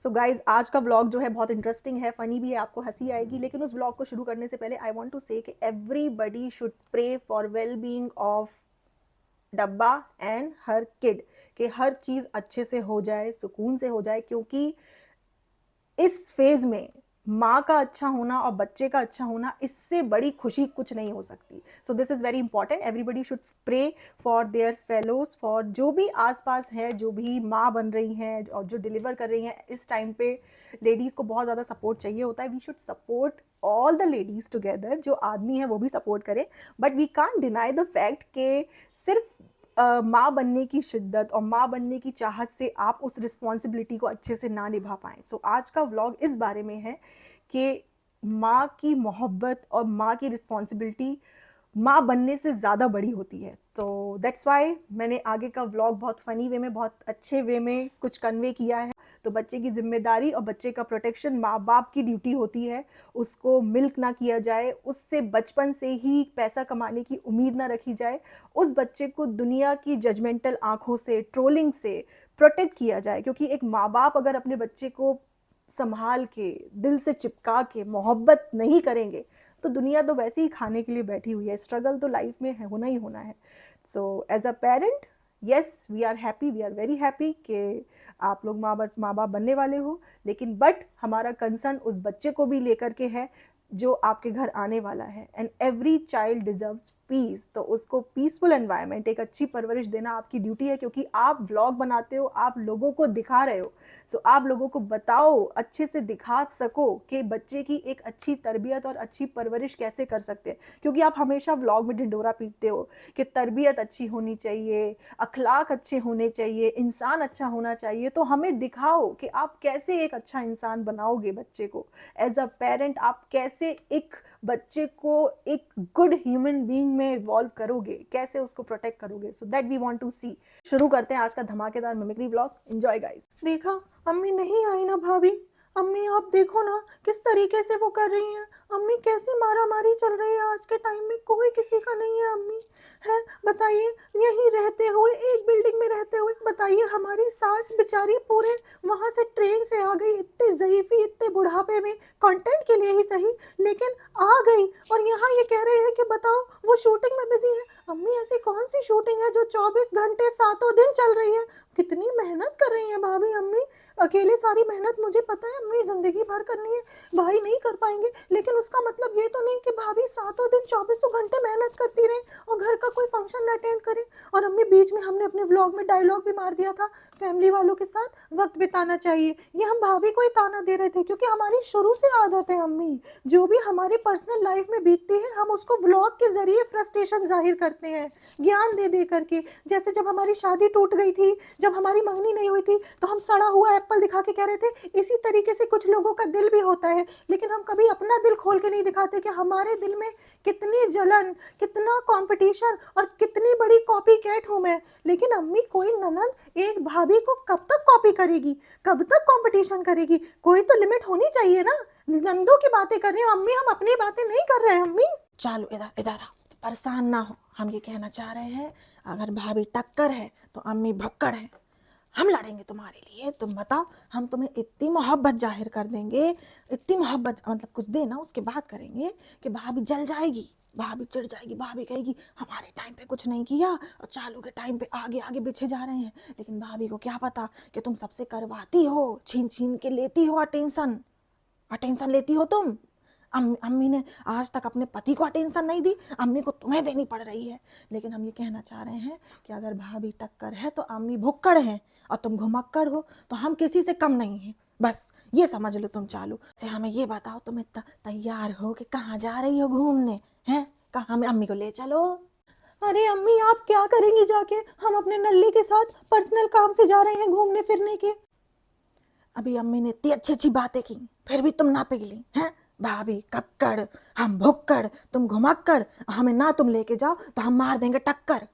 So guys आज का vlog जो है बहुत इंटरेस्टिंग है, फनी भी है, आपको हंसी आएगी। लेकिन उस व्लॉग को शुरू करने से पहले आई वांट टू से कि everybody should pray for well being of डब्बा एंड हर किड, कि हर चीज़ अच्छे से हो जाए, सुकून से हो जाए, क्योंकि इस फेज में माँ का अच्छा होना और बच्चे का अच्छा होना, इससे बड़ी खुशी कुछ नहीं हो सकती। So this is very important. Everybody should pray for their fellows, for जो भी आसपास है, जो भी माँ बन रही हैं और जो डिलीवर कर रही हैं। इस टाइम पे लेडीज़ को बहुत ज़्यादा सपोर्ट चाहिए होता है। We should support all the ladies together. जो आदमी है वो भी सपोर्ट करें, but we can't deny the fact कि सिर्फ माँ बनने की शिद्दत और माँ बनने की चाहत से आप उस रिस्पॉन्सिबिलिटी को अच्छे से ना निभा पाएँ। सो आज का व्लॉग इस बारे में है कि माँ की मोहब्बत और माँ की रिस्पॉन्सिबिलिटी माँ बनने से ज़्यादा बड़ी होती है। तो दैट्स वाई मैंने आगे का व्लॉग बहुत फ़नी वे में, बहुत अच्छे वे में कुछ कन्वे किया है। तो बच्चे की जिम्मेदारी और बच्चे का प्रोटेक्शन माँ बाप की ड्यूटी होती है। उसको मिल्क ना किया जाए, उससे बचपन से ही पैसा कमाने की उम्मीद ना रखी जाए। उस बच्चे को दुनिया की जजमेंटल आँखों से, ट्रोलिंग से प्रोटेक्ट किया जाए, क्योंकि एक माँ बाप अगर अपने बच्चे को संभाल के, दिल से चिपका के मोहब्बत नहीं करेंगे तो दुनिया तो वैसे ही खाने के लिए बैठी हुई है। स्ट्रगल तो लाइफ में है, होना ही होना है। So as a parent, yes we are happy, we are very happy कि आप लोग माँ बाप बनने वाले हो। लेकिन बट हमारा कंसर्न उस बच्चे को भी लेकर के है जो आपके घर आने वाला है। And every child deserves peace. तो उसको पीसफुल एनवायरनमेंट, एक अच्छी परवरिश देना आपकी ड्यूटी है, क्योंकि आप व्लॉग बनाते हो, आप लोगों को दिखा रहे हो। सो आप लोगों को बताओ, अच्छे से दिखा सको कि बच्चे की एक अच्छी तरबियत और अच्छी परवरिश कैसे कर सकते हैं। क्योंकि आप हमेशा व्लॉग में ढिंडोरा पीटते हो कि तरबियत अच्छी होनी चाहिए, अखलाक अच्छे होने चाहिए, इंसान अच्छा होना चाहिए। तो हमें दिखाओ कि आप कैसे एक अच्छा इंसान बनाओगे बच्चे को। एज अ पेरेंट आप कैसे एक बच्चे को एक गुड ह्यूमन बीइंग में इवॉल्व करोगे, कैसे उसको प्रोटेक्ट करोगे। So that we want to see. शुरू करते हैं आज का धमाकेदार मिमिक्री व्लॉग। Enjoy guys. देखा, अम्मी नहीं आई ना भाभी। अम्मी आप देखो ना किस तरीके से वो कर रही हैं। अम्मी कैसी मारा मारी चल रही है आज के टाइम में, कोई किसी का नहीं है अम्मी। है बताइए, यहीं रहते हुए, एक बिल्डिंग में रहते हुए, बताइए हमारी सास बेचारी पूरे वहां से ट्रेन से आ गई, इतनी ज़ईफ़ी, इतने बुढ़ापे में, कंटेंट के लिए ही सही, लेकिन आ गई। और यहाँ ये कह रहे हैं कि बताओ वो शूटिंग में बिजी है। अम्मी ऐसी कौन सी शूटिंग है जो 24 घंटे सातों दिन चल रही है? कितनी मेहनत कर रही हैं भाभी अम्मी। अकेले सारी मेहनत मुझे पता है अम्मी जिंदगी भर करनी है, भाई नहीं कर पाएंगे। लेकिन उसका मतलब ये तो नहीं कि भाभी सातों दिन 24 घंटे मेहनत करती रहे और घर का कोई फंक्शन अटेंड करे। और अम्मी बीच में हमने अपने व्लॉग में डायलॉग भी मार दिया था, फैमिली वालों के साथ वक्त बिताना चाहिए। ये हम भाभी को ही ताना दे रहे थे, क्योंकि हमारी शुरू से आदत है अम्मी, जो भी हमारी पर्सनल लाइफ में बीतती है हम उसको व्लॉग के जरिए फ्रस्ट्रेशन जाहिर करते हैं, ज्ञान दे दे करके। जैसे जब हमारी शादी टूट गई थी, जब हमारी मंगनी नहीं हुई थी, तो हम सड़ा हुआ एप्पल दिखा के कह रहे थे। इसी तरीके से कुछ लोगों का दिल भी होता है, लेकिन हम कभी अपना दिल खोल के नहीं दिखाते कि हमारे दिल में कितनी जलन, कितना कंपटीशन और कितनी बड़ी कॉपी कैट हूं मैं। लेकिन अम्मी, कोई ननद एक भाभी को कब तक कॉपी करेगी, कब तक कंपटीशन करेगी? कोई तो लिमिट होनी चाहिए ना। नंदों की बातें कर रही हो अम्मी, हम अपनी बातें नहीं कर रहे हैं अम्मी। चलो इधर इधर आओ, परेशान ना हो। हम ये कहना चाह रहे हैं, अगर भाभी टक्कर है तो अम्मी भक्कड़ है। हम लड़ेंगे तुम्हारे लिए, तुम बताओ। हम तुम्हें इतनी मोहब्बत जाहिर कर देंगे, इतनी मोहब्बत, मतलब कुछ देना उसके बाद करेंगे कि भाभी जल जाएगी, भाभी चिढ़ जाएगी, भाभी कहेगी हमारे टाइम पे कुछ नहीं किया और चालू के टाइम पे आगे आगे पीछे जा रहे हैं। लेकिन भाभी को क्या पता कि तुम सबसे करवाती हो, छीन छीन के लेती हो अटेंशन, अटेंशन लेती हो तुम। अम्मी ने आज तक अपने पति को अटेंशन नहीं दी, अम्मी को तुम्हें देनी पड़ रही है। लेकिन हम ये कहना चाह रहे हैं कि अगर भाभी टक्कर है तो अम्मी भुक्कड़ है और तुम घुमक्कड़ हो, तो हम किसी से कम नहीं हैं। बस ये समझ लो तुम। चालू से हमें ये बताओ, तुम इतना तैयार हो कि कहाँ जा रही हो घूमने? हैं कहाँ? हमें अम्मी को ले चलो। अरे अम्मी, आप क्या करेंगी जाके? हम अपने नल्ली के साथ पर्सनल काम से जा रहे हैं घूमने फिरने के। अभी अम्मी ने इतनी अच्छी अच्छी बातें की, फिर भी तुम ना पिघली हैं? भाभी कक्कड़, हम भुक्कड़, तुम घुमक्कड़, हमें ना तुम लेके जाओ तो हम मार देंगे टक्कर।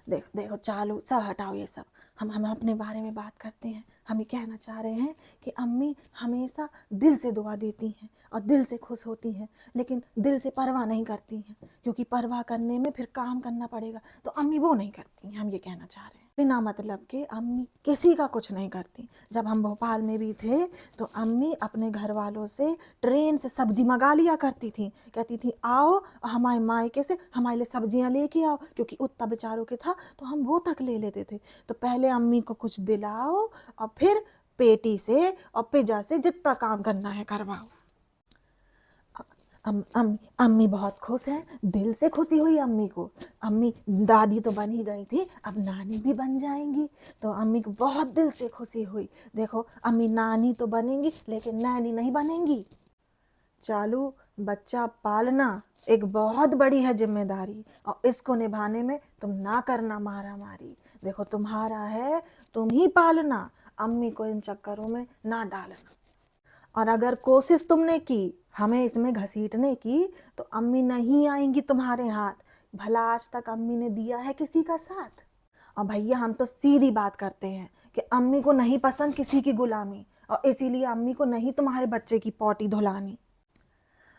देखो देखो, चालू सब हटाओ ये सब। हम अपने बारे में बात करते हैं। हम ये कहना चाह रहे हैं कि अम्मी हमेशा दिल से दुआ देती हैं और दिल से खुश होती हैं, लेकिन दिल से परवाह नहीं करती हैं, क्योंकि परवाह करने में फिर काम करना पड़ेगा, तो अम्मी वो नहीं करती हैं। हम ये कहना चाह रहे हैं। बिना मतलब के अम्मी किसी का कुछ नहीं करती। जब हम भोपाल में भी थे तो अम्मी अपने घर वालों से ट्रेन से सब्जी मंगा लिया करती थी। कहती थी आओ हमारे मायके से हमारे लिए सब्जियां लेके आओ, क्योंकि उतना बेचारों के था तो हम वो तक ले लेते थे। तो पहले अम्मी को कुछ दिलाओ और फिर पेटी से और पिज्जा से जितना काम करना है करवाओ। अम्मी बहुत खुश है, दिल से खुशी हुई अम्मी को। अम्मी दादी तो बन ही गई थी, अब नानी भी बन जाएंगी, तो अम्मी को बहुत दिल से खुशी हुई। देखो अम्मी नानी तो बनेंगी लेकिन नानी नहीं बनेंगी। चालू, बच्चा पालना एक बहुत बड़ी है जिम्मेदारी, और इसको निभाने में तुम ना करना मारा मारी। देखो तुम्हारा है, तुम ही पालना, अम्मी को इन चक्करों में ना डालना। और अगर कोशिश तुमने की हमें इसमें घसीटने की तो अम्मी नहीं आएंगी तुम्हारे हाथ। भला आज तक अम्मी ने दिया है किसी का साथ? और भैया हम तो सीधी बात करते हैं कि अम्मी को नहीं पसंद किसी की गुलामी, और इसीलिए अम्मी को नहीं तुम्हारे बच्चे की पोटी धुलानी।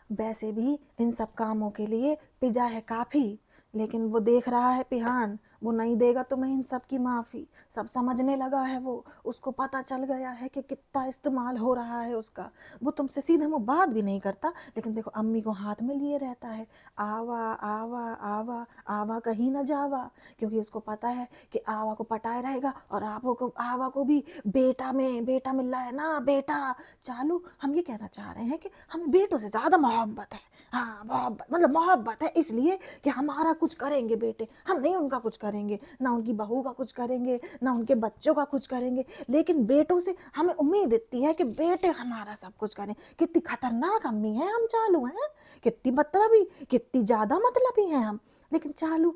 वैसे भी इन सब कामों के लिए पिज्जा है काफ़ी, लेकिन वो देख रहा है पिहान, वो नहीं देगा तुम्हें इन सब की माफ़ी। सब समझने लगा है वो, उसको पता चल गया है कि कितना इस्तेमाल हो रहा है उसका। वो तुमसे सीधे मुँह बात भी नहीं करता, लेकिन देखो अम्मी को हाथ में लिए रहता है, आवा आवा आवा आवा कहीं ना जावा, क्योंकि उसको पता है कि आवा को पटाए रहेगा और आवा को भी बेटा में मिल रहा है ना बेटा। चालू, हम ये कहना चाह रहे हैं कि हमें बेटों से ज़्यादा मोहब्बत है। हाँ मोहब्बत मतलब मोहब्बत है इसलिए कि हमारा कुछ करेंगे बेटे, हम नहीं उनका कुछ करेंगे, ना उनकी बहू का कुछ करेंगे, ना उनके बच्चों का कुछ करेंगे, लेकिन बेटों से हमें उम्मीद इतनी है कि बेटे हमारा सब कुछ करें। कितनी खतरनाक अम्मी है हम चालू हैं, कितनी मतलबी, कितनी ज़्यादा मतलबी हैं हम। लेकिन चालू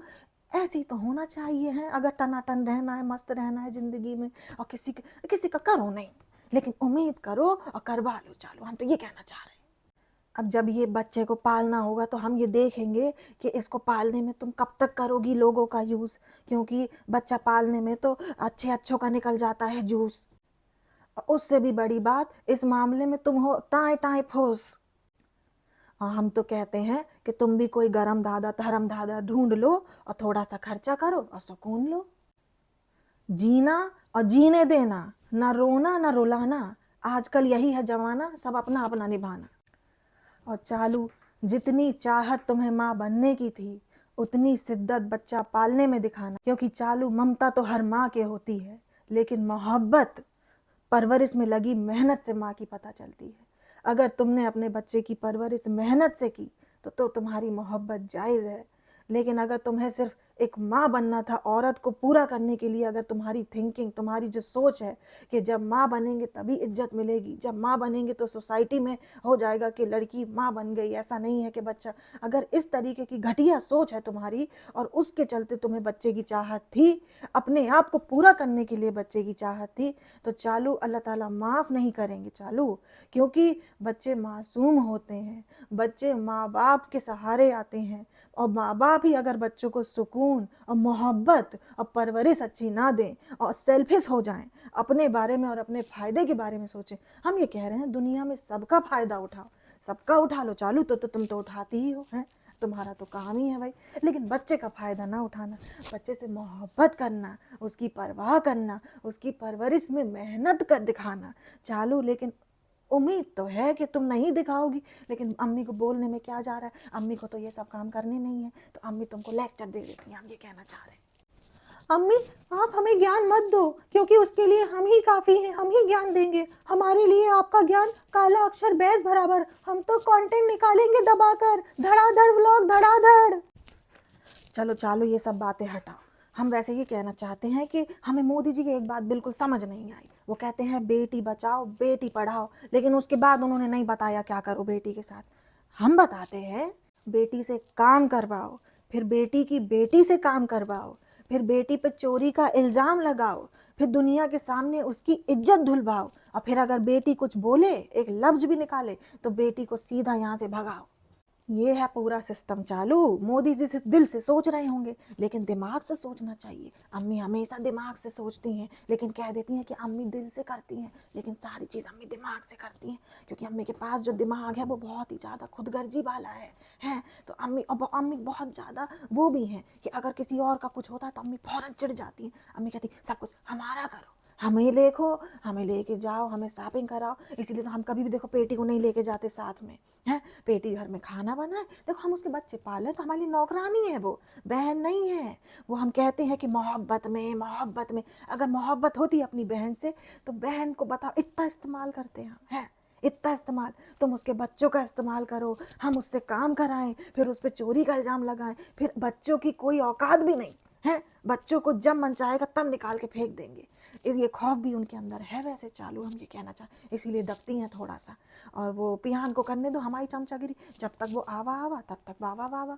ऐसे ही तो होना चाहिए है, अगर टनाटन रहना है, मस्त रहना है ज़िंदगी में, और किसी का करो नहीं, लेकिन उम्मीद करो और करवा लो। चालू हम तो ये कहना चाह रहे हैं। अब जब ये बच्चे को पालना होगा तो हम ये देखेंगे कि इसको पालने में तुम कब तक करोगी लोगों का यूज़, क्योंकि बच्चा पालने में तो अच्छों का निकल जाता है जूस। उससे भी बड़ी बात, इस मामले में तुम हो टाए टाए फूस। और हम तो कहते हैं कि तुम भी कोई गरम दादा धर्म दादा ढूंढ लो और थोड़ा सा खर्चा करो और सुकून लो। जीना और जीने देना, ना रोना ना रुलाना, आजकल यही है जमाना, सब अपना अपना निभाना। और चालू, जितनी चाहत तुम्हें माँ बनने की थी उतनी शिद्दत बच्चा पालने में दिखाना, क्योंकि चालू ममता तो हर माँ के होती है, लेकिन मोहब्बत परवरिश में लगी मेहनत से माँ की पता चलती है। अगर तुमने अपने बच्चे की परवरिश मेहनत से की तो तुम्हारी मोहब्बत जायज़ है, लेकिन अगर तुम्हें सिर्फ एक माँ बनना था, औरत को पूरा करने के लिए अगर तुम्हारी थिंकिंग, तुम्हारी जो सोच है कि जब माँ बनेंगे तभी इज्जत मिलेगी, जब माँ बनेंगे तो सोसाइटी में हो जाएगा कि लड़की माँ बन गई, ऐसा नहीं है कि बच्चा, अगर इस तरीके की घटिया सोच है तुम्हारी और उसके चलते तुम्हें बच्चे की चाहत थी, अपने आप को पूरा करने के लिए बच्चे की चाहत थी, तो चालू अल्लाह ताला माफ़ नहीं करेंगे चालू, क्योंकि बच्चे मासूम होते हैं, बच्चे माँ बाप के सहारे आते हैं, और माँ बाप ही अगर बच्चों को सुकून और मोहब्बत और परवरिश अच्छी ना दें और सेल्फिश हो जाएं, अपने बारे में और अपने फ़ायदे के बारे में सोचें। हम ये कह रहे हैं दुनिया में सबका फ़ायदा उठाओ, सबका उठा लो चालू, तो तुम तो उठाती ही हो हैं, तुम्हारा तो काम ही है भाई, लेकिन बच्चे का फ़ायदा ना उठाना, बच्चे से मोहब्बत करना, उसकी परवाह करना, उसकी परवरिश में मेहनत कर दिखाना चालू। लेकिन उम्मीद तो है कि तुम नहीं दिखाओगी, लेकिन अम्मी को बोलने में क्या जा रहा है, अम्मी को तो ये सब काम करने नहीं है, तो अम्मी तुमको लेक्चर दे देती हैं, हम ये कहना चाह रहे हैं। अम्मी आप हमें ज्ञान मत दो, क्योंकि उसके लिए हम ही काफ़ी हैं, हम ही ज्ञान देंगे, हमारे लिए आपका ज्ञान काला अक्षर बैस बराबर, हम तो कंटेंट निकालेंगे दबाकर, धड़ाधड़ व्लॉग धड़ाधड़। चलो चालो ये सब बातें हटाओ, हम वैसे ये कहना चाहते हैं कि हमें मोदी जी की एक बात बिल्कुल समझ नहीं आई। वो कहते हैं बेटी बचाओ बेटी पढ़ाओ, लेकिन उसके बाद उन्होंने नहीं बताया क्या करो बेटी के साथ। हम बताते हैं बेटी से काम करवाओ, फिर बेटी की बेटी से काम करवाओ, फिर बेटी पे चोरी का इल्ज़ाम लगाओ, फिर दुनिया के सामने उसकी इज्जत धुलवाओ, और फिर अगर बेटी कुछ बोले, एक लफ्ज़ भी निकाले, तो बेटी को सीधा यहाँ से भगाओ। ये है पूरा सिस्टम चालू। मोदी जी सिर्फ दिल से सोच रहे होंगे, लेकिन दिमाग से सोचना चाहिए। अम्मी हमेशा दिमाग से सोचती हैं, लेकिन कह देती हैं कि अम्मी दिल से करती हैं, लेकिन सारी चीज़ अम्मी दिमाग से करती हैं, क्योंकि अम्मी के पास जो दिमाग है वो बहुत ही ज़्यादा खुदगर्जी वाला है। हैं तो अम्मी बहुत ज़्यादा वो भी हैं कि अगर किसी और का कुछ होता है तो अम्मी फ़ौरन चिढ़ जाती हैं। अम्मी कहती सब कुछ हमारा करो, हमें देखो, हमें लेके जाओ, हमें शॉपिंग कराओ। इसीलिए तो हम कभी भी देखो पेटी को नहीं लेके जाते साथ में, हैं। पेटी घर में खाना बनाए, देखो हम उसके बच्चे पाले तो हमारी नौकरानी है, वो बहन नहीं है। वो हम कहते हैं कि मोहब्बत में अगर मोहब्बत होती अपनी बहन से तो बहन को बताओ इतना इस्तेमाल करते हैं हम, है इतना इस्तेमाल। तुम उसके बच्चों का इस्तेमाल करो, हम उससे काम कराएं, फिर उस पर चोरी का इल्ज़ाम लगाएं, फिर बच्चों की कोई औकात भी नहीं है, बच्चों को जब मन चाहेगा तब निकाल के फेंक देंगे। ये खौफ भी उनके अंदर है वैसे चालू, हम ये कहना चाहें, इसीलिए दबती हैं थोड़ा सा। और वो पिहान को करने दो हमारी चमचागिरी, जब तक वो आवा तब तक वावा वावा।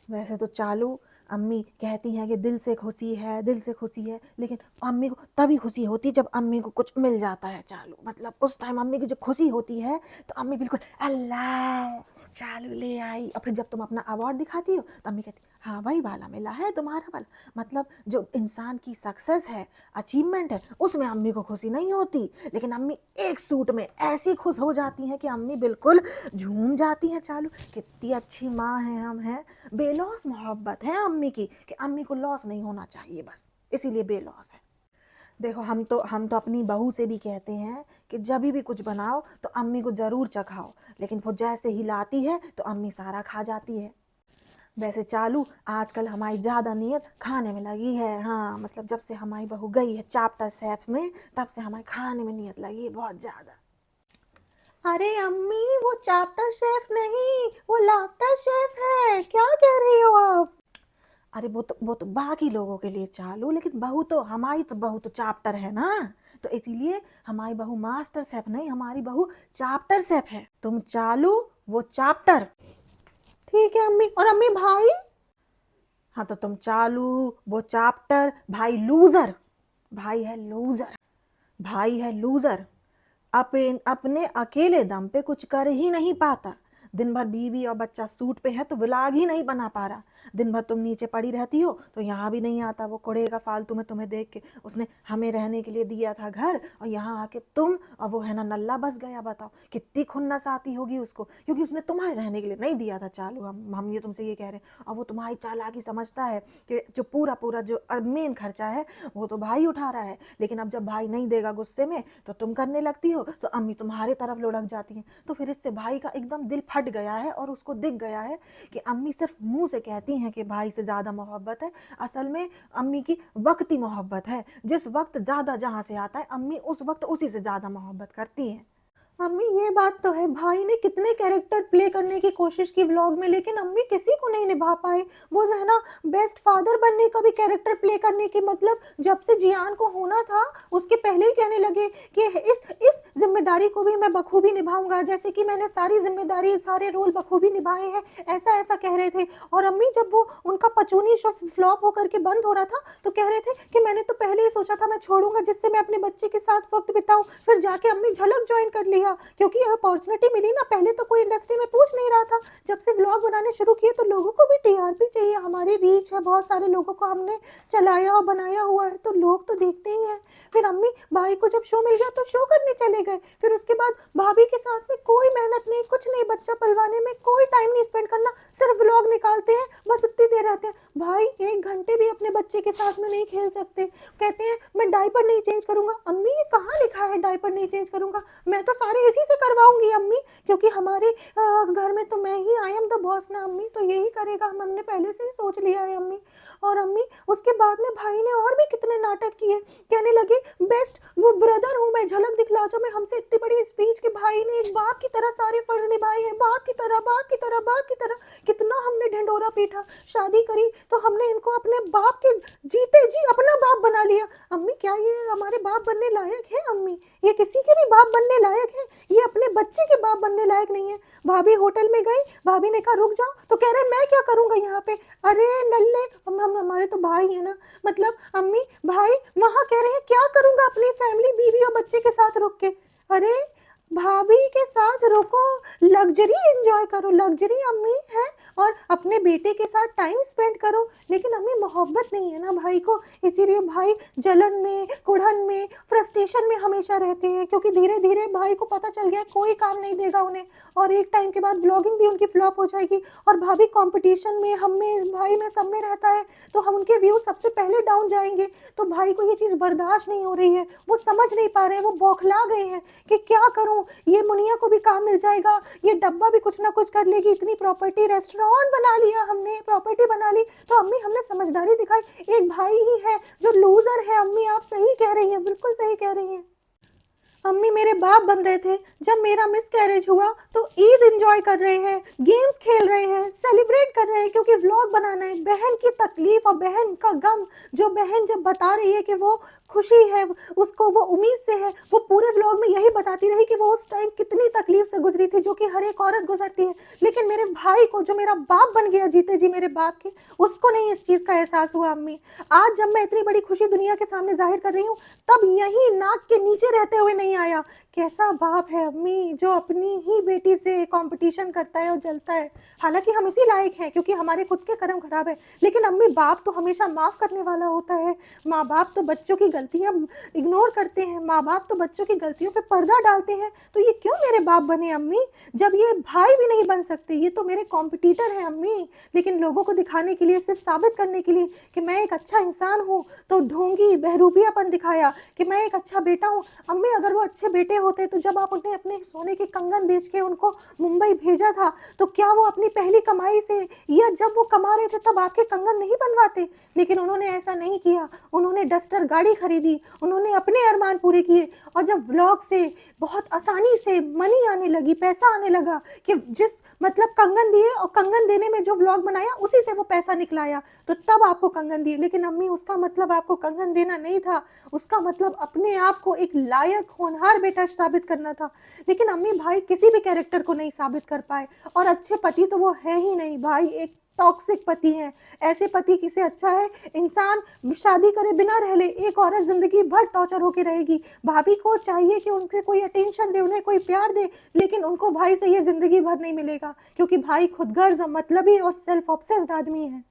वैसे तो चालू अम्मी कहती हैं कि दिल से खुशी है, दिल से खुशी है, लेकिन अम्मी को तभी खुशी होती है जब अम्मी को कुछ मिल जाता है चालू। मतलब उस टाइम अम्मी की जब खुशी होती है तो अम्मी बिल्कुल अल्लाह चालू ले आई। और फिर जब तुम अपना अवार्ड दिखाती हो तो अम्मी कहती हाँ भाई वाला मिला है तुम्हारा वाला। मतलब जो इंसान की सक्सेस है, अचीवमेंट है, उसमें अम्मी को खुशी नहीं होती, लेकिन अम्मी एक सूट में ऐसी खुश हो जाती हैं कि अम्मी बिल्कुल झूम जाती हैं चालू। कितनी अच्छी माँ हैं हम, हैं। बेलौस मोहब्बत है अम्मी की कि अम्मी को लॉस नहीं होना चाहिए, बस इसीलिए बेलौस है। देखो हम तो अपनी बहू से भी कहते हैं कि जब भी कुछ बनाओ तो अम्मी को ज़रूर चखाओ, लेकिन वो जैसे ही लाती है तो अम्मी सारा खा जाती है। वैसे चालू आजकल हमारी ज़्यादा नीयत खाने में लगी है। हाँ मतलब जब से हमारी बहू गई है चैप्टर शेफ में, तब से हमारे खाने में नीयत लगी है बहुत ज़्यादा। अरे अम्मी वो चैप्टर शेफ नहीं, वो लाफ्टर शेफ है, क्या कह रही हो आप? अरे वो तो बाकी लोगों के लिए चालू, लेकिन बहू तो हमारी तो बहू तो चैप्टर है ना, तो इसीलिए हमारी बहू मास्टर शेफ नहीं, हमारी बहू चैप्टर शेफ है। तुम चालू, वो चैप्टर। ठीक है अम्मी। और अम्मी भाई? हाँ तो तुम चालू, वो चैप्टर, भाई लूजर। भाई है लूजर, भाई है लूजर। अपने अकेले दम पे कुछ कर ही नहीं पाता। दिन भर बीवी और बच्चा सूट पे है तो व्लॉग ही नहीं बना पा रहा। दिन भर तुम नीचे पड़ी रहती हो तो यहाँ भी नहीं आता, वो कुड़ेगा फालतू में तुम्हें देख के। उसने हमें रहने के लिए दिया था घर, और यहाँ आके तुम और वो है ना नल्ला बस गया। बताओ कितनी खुन्नस आती होगी उसको, क्योंकि उसने तुम्हारे रहने के लिए नहीं दिया था चालू। हम ये तुमसे ये कह रहे हैं। और वो तुम्हारी चालाकी समझता है कि जो पूरा पूरा जो मेन खर्चा है वो तो भाई उठा रहा है, लेकिन अब जब भाई नहीं देगा गुस्से में तो तुम करने लगती हो, तो अम्मी तुम्हारे तरफ लुढ़क जाती हैं। तो फिर इससे भाई का एकदम दिल फट गया है, और उसको दिख गया है कि अम्मी सिर्फ मुंह से कहती हैं कि भाई से ज़्यादा मोहब्बत है, असल में अम्मी की वक्ती मोहब्बत है। जिस वक्त ज़्यादा जहाँ से आता है अम्मी उस वक्त उसी से ज़्यादा मोहब्बत करती हैं। अम्मी ये बात तो है, भाई ने कितने कैरेक्टर प्ले करने की कोशिश की व्लॉग में, लेकिन अम्मी किसी को नहीं निभा पाए। वो जो है ना बेस्ट फादर बनने का भी कैरेक्टर प्ले करने की, मतलब जब से जियान को होना था उसके पहले ही कहने लगे कि इस जिम्मेदारी को भी मैं बखूबी निभाऊंगा, जैसे कि मैंने सारी जिम्मेदारी सारे रोल बखूबी निभाए हैं, ऐसा ऐसा कह रहे थे। और अम्मी जब वो उनका पचूनी शो फ्लॉप होकर के बंद हो रहा था तो कह रहे थे कि मैंने तो पहले ही सोचा था मैं छोड़ूंगा जिससे मैं अपने बच्चे के साथ वक्त बिताऊं, फिर जाके अम्मी झलक ज्वाइन कर लिया, क्योंकि यह अपॉर्चुनिटी मिली ना। पहले तो कोई इंडस्ट्री में पूछ नहीं रहा था, जब से व्लॉग बनाने शुरू किए तो लोगों को भी टीआरपी चाहिए, हमारी रीच है, बहुत सारे लोगों को हमने चलाया और बनाया हुआ है तो लोग तो देखते ही हैं। फिर अम्मी भाई को जब शो मिल गया तो शो करने चले गए, फिर उसके बाद भाभी के साथ में कोई मेहनत नहीं, कुछ नहीं, बच्चा पलवाने में कोई टाइम नहीं स्पेंड करना, सिर्फ व्लॉग निकालते हैं, बस उतनी देर रहते हैं। भाई 1 घंटे भी अपने बच्चे के साथ में नहीं खेल सकते, कहते हैं मैं डायपर नहीं चेंज करूंगा। अम्मी ये कहाँ लिखा है डायपर नहीं चेंज करूंगा? मैं तो सारे इसी से करवाऊंगी अम्मी, क्योंकि हमारे घर में तो मैं ही आई एम द बॉस ना अम्मी, तो यही करेगा, हमने पहले से ही सोच लिया है अम्मी। और अम्मी उसके बाद में भाई ने और भी कितने नाटक किए, कहने लगे बेस्ट वो ब्रदर हूँ मैं, झलक दिखला जो मैं, हमसे इतनी बड़ी स्पीच के भाई ने एक बाप की तरह सारे फर्ज निभाए हैं, बाप की तरह बाप की तरह बाप की तरह। कितना हमने ढिंडोरा पीटा, शादी करी तो हमने इनको अपने बाप के जीते जी अपना बाप बना लिया। अम्मी क्या ये हमारे बाप बनने लायक है अम्मी? ये किसी के भी बाप बनने लायक है, ये अपने बच्चे के बाप बनने लायक नहीं है। भाभी होटल में गई, भाभी ने कहा रुक जाओ, तो कह रहे मैं क्या करूंगा यहाँ पे? अरे नल्ले, हम हमारे तो भाई है ना, मतलब अम्मी भाई वहां कह रहे हैं क्या करूंगा अपनी फैमिली बीवी और बच्चे के साथ रुक के? अरे भाभी के साथ रुको, लग्जरी एंजॉय करो, लग्जरी अम्मी है, और अपने बेटे के साथ टाइम स्पेंड करो। लेकिन अम्मी मोहब्बत नहीं है ना भाई को, इसीलिए भाई जलन में, कुढ़न में, फ्रस्ट्रेशन में हमेशा रहते हैं, क्योंकि धीरे धीरे भाई को पता चल गया कोई काम नहीं देगा उन्हें, और एक टाइम के बाद ब्लॉगिंग भी उनकी फ्लॉप हो जाएगी। और भाभी कंपटीशन में, हम में, भाई में, सब में रहता है, तो हम उनके व्यू सबसे पहले डाउन जाएंगे। तो भाई को ये चीज़ बर्दाश्त नहीं हो रही है, वो समझ नहीं पा रहे हैं, वो बौखला गए हैं कि क्या करूं, ये मुनिया को भी काम मिल जाएगा, ये डब्बा भी कुछ ना कुछ कर लेगी, इतनी प्रॉपर्टी, रेस्टोरेंट बना लिया हमने, प्रॉपर्टी बना ली। तो अम्मी हमने समझदारी दिखाई, एक भाई ही है जो लूजर है। अम्मी आप सही कह रही हैं, बिल्कुल सही कह रही हैं। अम्मी मेरे बाप बन रहे थे, जब मेरा मिस कैरेज हुआ तो ईद एंजॉय कर रहे हैं, गेम्स खेल रहे हैं, सेलिब्रेट कर रहे हैं, क्योंकि व्लॉग बनाना है। बहन की तकलीफ और बहन का गम, जो बहन जब बता रही है कि वो खुशी है, उसको वो उम्मीद से है, वो पूरे व्लॉग में यही बताती रही कि वो उस टाइम कितनी तकलीफ से गुजरी थी, जो कि हर एक औरत गुजरती है। लेकिन मेरे भाई को, जो मेरा बाप बन गया, जीते जी मेरे बाप के, उसको नहीं इस चीज़ का एहसास हुआ। अम्मी आज जब मैं इतनी बड़ी खुशी दुनिया के सामने जाहिर कर रही हूँ, तब यही नाक के नीचे रहते हुए नहीं आया। कैसा बाप है अम्मी, जो अपनी ही बेटी से कंपटीशन करता है और जलता है। हालांकि हम इसी लायक हैं क्योंकि हमारे खुद के कर्म खराब है, लेकिन अम्मी बाप तो हमेशा माफ करने वाला होता है। माँ बाप तो बच्चों की गलतियां इग्नोर करते हैं, माँ बाप तो बच्चों की गलतियों पे पर्दा डालते हैं। तो ये क्यों मेरे बाप बने अम्मी, जब ये भाई भी नहीं बन सकते? ये तो मेरे कॉम्पिटिटर हैं अम्मी। लेकिन लोगों को दिखाने के लिए, सिर्फ साबित करने के लिए कि मैं एक अच्छा इंसान हूँ, तो ढोंगी बहरूपियापन दिखाया कि मैं एक अच्छा बेटा हूँ। अम्मी अगर वो अच्छे बेटे होते तो जब आप उन्हें अपने सोने के कंगन बेच के उनको मुंबई भेजा था, तो क्या वो अपनी पहली कमाई से, या जब वो कमा रहे थे तब आपके कंगन नहीं बनवाते? लेकिन उन्होंने ऐसा नहीं किया, उन्होंने डस्टर गाड़ी खरीदी, उन्होंने अपने अरमान पूरे किए। और जब ब्लॉग से बहुत आसानी से मनी आने लगी, पैसा आने लगा, कि जिस मतलब कंगन दिए और कंगन देने में जो व्लॉग बनाया उसी से वो पैसा निकलाया, तो तब आपको कंगन दिए। लेकिन अम्मी उसका मतलब आपको कंगन देना नहीं था, उसका मतलब अपने आप को एक लायक होनहार बेटा साबित करना था। लेकिन अम्मी भाई किसी भी कैरेक्टर को नहीं साबित कर पाए, और अच्छे पति तो वो है ही नहीं भाई, एक टॉक्सिक पति है। ऐसे पति किसे अच्छा है? इंसान शादी करे बिना रह ले, एक औरत जिंदगी भर टॉर्चर होके रहेगी। भाभी को चाहिए कि उनसे कोई अटेंशन दे, उन्हें कोई प्यार दे, लेकिन उनको भाई से ये जिंदगी भर नहीं मिलेगा, क्योंकि भाई खुदगर्ज और मतलबी और सेल्फ ऑब्सेस्ड आदमी है।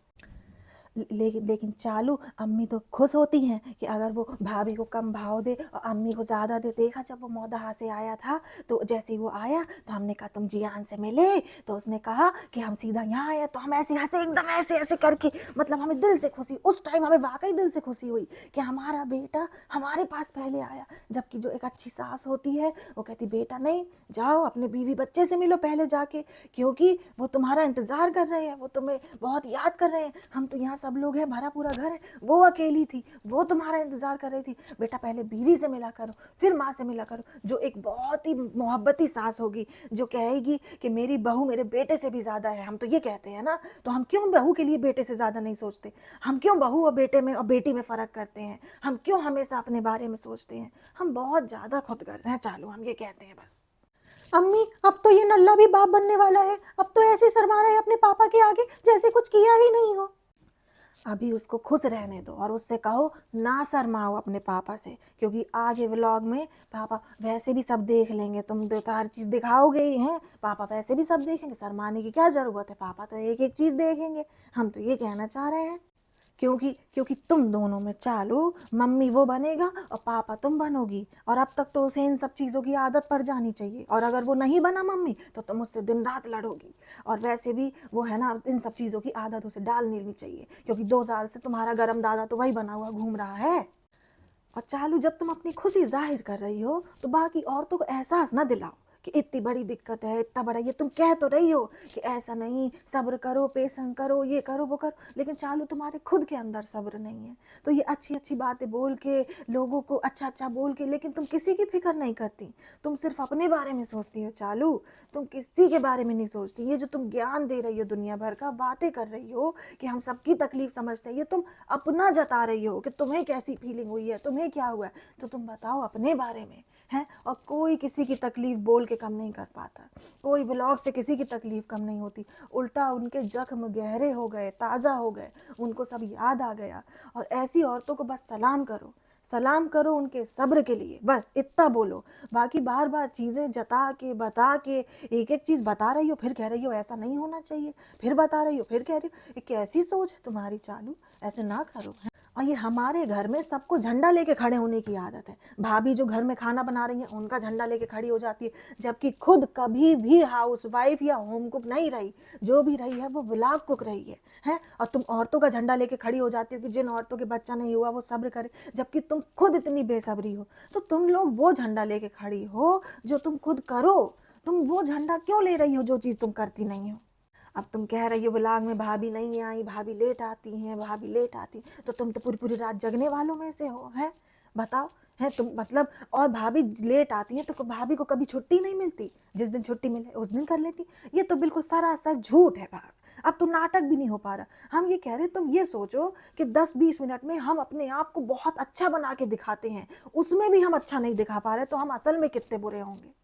लेकिन लेकिन चालू अम्मी तो खुश होती हैं कि अगर वो भाभी को कम भाव दे और अम्मी को ज़्यादा दे। देखा जब वो मौदहा से आया था, तो जैसे ही वो आया तो हमने कहा तुम जियान से मिले, तो उसने कहा कि हम सीधा यहाँ आए, तो हम ऐसे हंसे एकदम ऐसे ऐसे करके, मतलब हमें दिल से खुशी, उस टाइम हमें वाकई दिल से खुशी हुई कि हमारा बेटा हमारे पास पहले आया। जबकि जो एक अच्छी सास होती है वो कहती बेटा नहीं, जाओ अपने बीवी बच्चे से मिलो पहले जाके, क्योंकि वो तुम्हारा इंतज़ार कर रहे हैं, वो तुम्हें बहुत याद कर रहे हैं। हम तो यहाँ सब लोग हैं, भरा पूरा घर है, वो अकेली थी, वो तुम्हारा इंतजार कर रही थी। बेटा पहले बीवी से मिला करो, फिर माँ से मिला करो। जो एक बहुत ही मोहब्बती सास होगी, जो कहेगी कि मेरी बहू मेरे बेटे से भी ज़्यादा है। हम तो ये कहते हैं ना, तो हम क्यों बहू के लिए बेटे से ज़्यादा नहीं सोचते? हम क्यों बहू और बेटे में और बेटी में फ़र्क करते हैं? हम क्यों हमेशा अपने बारे में सोचते हैं? हम बहुत ज़्यादा खुदगर्ज हैं चालू, हम ये कहते हैं बस। अम्मी अब तो ये नल्ला भी बाप बनने वाला है, अब तो ऐसे शर्मा रहा है अपने पापा के आगे जैसे कुछ किया ही नहीं हो। अभी उसको खुश रहने दो और उससे कहो ना शर्माओ अपने पापा से, क्योंकि आगे व्लॉग में पापा वैसे भी सब देख लेंगे। तुम तो हर चीज़ दिखाओगे ही हैं, पापा वैसे भी सब देखेंगे, शर्माने की क्या ज़रूरत है? पापा तो एक एक चीज़ देखेंगे। हम तो ये कहना चाह रहे हैं, क्योंकि क्योंकि तुम दोनों में चालू मम्मी वो बनेगा और पापा तुम बनोगी, और अब तक तो उसे इन सब चीज़ों की आदत पड़ जानी चाहिए। और अगर वो नहीं बना मम्मी तो तुम उससे दिन रात लड़ोगी। और वैसे भी वो है ना, इन सब चीज़ों की आदत उसे डालनी नहीं चाहिए, क्योंकि 2 साल से तुम्हारा गरम दादा तो वही बना हुआ घूम रहा है। और चालू जब तुम अपनी खुशी जाहिर कर रही हो तो बाकी औरतों को एहसास ना दिलाओ कि इतनी बड़ी दिक्कत है, इतना बड़ा, ये तुम कह तो रही हो कि ऐसा नहीं, सब्र करो, पेशेंस करो, ये करो वो करो, लेकिन चालू तुम्हारे खुद के अंदर सब्र नहीं है। तो ये अच्छी अच्छी बातें बोल के, लोगों को अच्छा अच्छा बोल के, लेकिन तुम किसी की फिक्र नहीं करती, तुम सिर्फ अपने बारे में सोचती हो चालू, तुम किसी के बारे में नहीं सोचती। ये जो तुम ज्ञान दे रही हो, दुनिया भर का बातें कर रही हो कि हम सबकी तकलीफ समझते हैं, ये तुम अपना जता रही हो कि तुम्हें कैसी फीलिंग हुई है, तुम्हें क्या हुआ है, तो तुम बताओ अपने बारे में है। और कोई किसी की तकलीफ बोल के कम नहीं कर पाता, कोई ब्लॉग से किसी की तकलीफ कम नहीं होती, उल्टा उनके जख्म गहरे हो गए, ताज़ा हो गए, उनको सब याद आ गया। और ऐसी औरतों को बस सलाम करो सलाम करो उनके सब्र के लिए, बस इतना बोलो। बाकी बार-बार चीज़ें जता के, बता के, एक-एक चीज़ बता रही हो, फिर कह रही हो ऐसा नहीं होना चाहिए, फिर बता रही हो, फिर कह रही हो। ये कैसी सोच है तुम्हारी चालू? ऐसे ना करो। और ये हमारे घर में सबको झंडा लेके खड़े होने की आदत है। भाभी जो घर में खाना बना रही हैं, उनका झंडा लेके खड़ी हो जाती है, जबकि खुद कभी भी हाउसवाइफ या होम कुक नहीं रही। जो भी रही है वो व्लॉग कुक रही है, हैं? और तुम औरतों का झंडा लेके खड़ी हो जाती हो कि जिन औरतों के बच्चा नहीं हुआ वो सब्र करे, जबकि तुम खुद इतनी बेसब्री हो। तो तुम लोग वो झंडा लेके खड़ी हो जो तुम खुद करो। तुम वो झंडा क्यों ले रही हो जो चीज़ तुम करती नहीं हो? अब तुम कह रही हो व्लॉग में भाभी नहीं आई, भाभी लेट आती हैं, भाभी लेट आती, तो तुम तो पूरी-पूरी रात जगने वालों में से हो, हैं? बताओ, हैं तुम मतलब। और भाभी लेट आती हैं तो भाभी को कभी छुट्टी नहीं मिलती? जिस दिन छुट्टी मिले उस दिन कर लेती। ये तो बिल्कुल सरासर झूठ है भाग। अब तो नाटक भी नहीं हो पा रहा। हम ये कह रहे हैं तुम ये सोचो कि 10-20 मिनट में हम अपने आप को बहुत अच्छा बना के दिखाते हैं, उसमें भी हम अच्छा नहीं दिखा पा रहे तो हम असल में कितने बुरे होंगे।